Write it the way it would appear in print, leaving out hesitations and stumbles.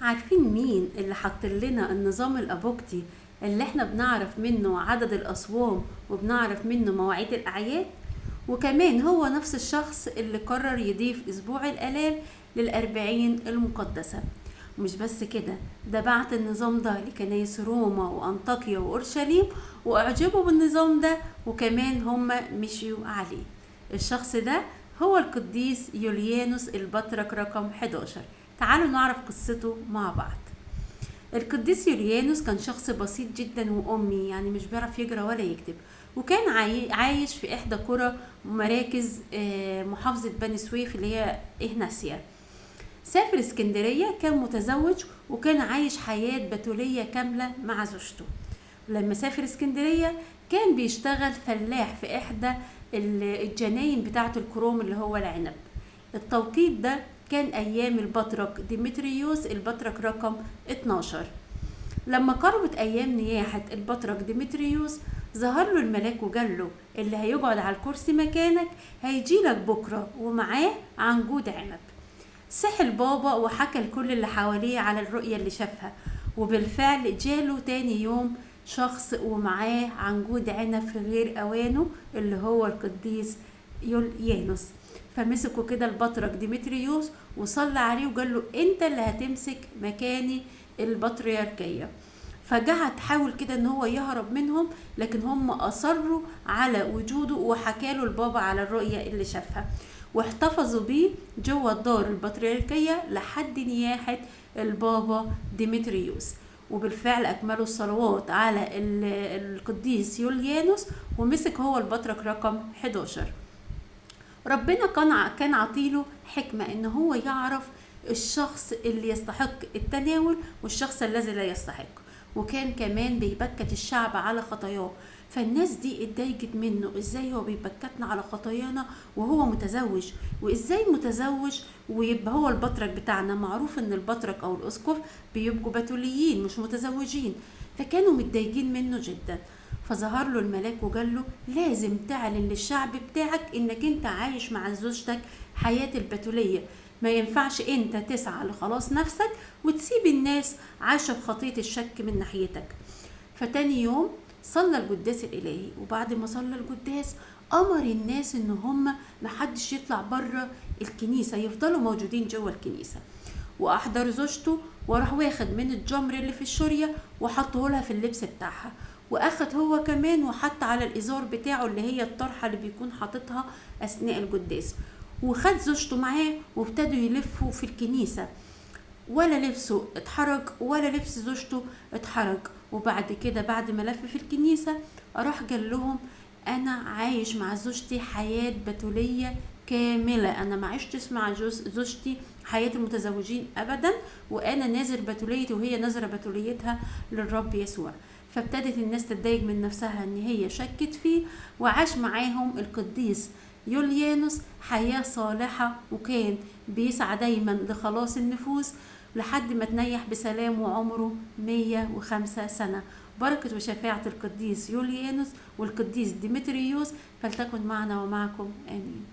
عارفين مين اللي حط لنا النظام الأبوكتي اللي احنا بنعرف منه عدد الأصوام وبنعرف منه مواعيد الأعياد؟ وكمان هو نفس الشخص اللي قرر يضيف أسبوع الآلام للأربعين المقدسة. مش بس كده، ده بعت النظام ده لكنايس روما وأنطاكيا وأورشليم وأعجبوا بالنظام ده، وكمان هم مشيوا عليه. الشخص ده هو القديس يوليانوس البطرك رقم 11. تعالوا نعرف قصته مع بعض. القديس يوليانوس كان شخص بسيط جدا وأمي، يعني مش بيعرف يقرأ ولا يكتب، وكان عايش في إحدى قرى مراكز محافظة بني سويف اللي هي إهناسيا. سافر اسكندرية، كان متزوج وكان عايش حياة بتولية كاملة مع زوجته. لما سافر اسكندرية كان بيشتغل فلاح في إحدى الجناين بتاعة الكروم اللي هو العنب. التوقيت ده كان أيام البطرك ديمتريوس البطرك رقم 12. لما قربت أيام نياحة البطرك ديمتريوس ظهر له الملاك وقال له اللي هيقعد على الكرسي مكانك هيجيلك بكرة ومعاه عنقود عنب. صحي البابا وحكى لكل اللي حواليه على الرؤية اللي شافها، وبالفعل جاله تاني يوم شخص ومعاه عنقود عنب في غير أوانه اللي هو القديس يوليانوس. فمسكوا كده البطرك ديمتريوس وصلى عليه وقال له انت اللي هتمسك مكاني البطريركية. فقعد حاول كده ان هو يهرب منهم، لكن هم اصروا على وجوده وحكاله البابا على الرؤية اللي شافها، واحتفظوا بيه جوه الدار البطريركية لحد نياحة البابا ديمتريوس. وبالفعل أكملوا الصلوات على القديس يوليانوس ومسك هو البطرك رقم 11. ربنا كان عطيله حكمة ان هو يعرف الشخص اللي يستحق التناول والشخص الذي لا يستحق، وكان كمان بيبكت الشعب على خطاياه. فالناس دي اتضايقت منه، ازاي هو بيبكتنا على خطايانا وهو متزوج، وازاي متزوج ويبقى هو البطرك بتاعنا؟ معروف ان البطرك او الاسقف بيبقوا بتوليين مش متزوجين. فكانوا متضايقين منه جدا. فظهر له الملاك وقال له لازم تعلن للشعب بتاعك انك انت عايش مع زوجتك حياة البتولية، ما ينفعش انت تسعى لخلاص نفسك وتسيب الناس عايشة بخطية الشك من ناحيتك. فتاني يوم صلى القداس الالهي، وبعد ما صلى القداس امر الناس ان هم محدش يطلع بره الكنيسة، يفضلوا موجودين جوه الكنيسة. واحضر زوجته وراح واخد من الجمر اللي في الشورية وحطه لها في اللبس بتاعها، واخد هو كمان وحط على الازار بتاعه اللي هي الطرحة اللي بيكون حاططها اثناء القداس، وخد زوجته معاه وابتدوا يلفوا في الكنيسة. ولا لبسه اتحرج ولا لبس زوجته اتحرج. وبعد كده بعد ما لف في الكنيسة راح قال لهم انا عايش مع زوجتي حياة بتولية كاملة، انا ما عشتش مع زوجتي حياة المتزوجين ابدا، وانا نازر بتوليتي وهي نازرة بتوليتها للرب يسوع. فابتدت الناس تتضايق من نفسها ان هي شكت فيه، وعاش معاهم القديس يوليانوس حياة صالحة، وكان بيسعى دايما لخلاص النفوس لحد ما تنيح بسلام وعمره 105 سنة. بركة وشفاعة القديس يوليانوس والقديس ديمتريوس فلتكن معنا ومعكم آمين.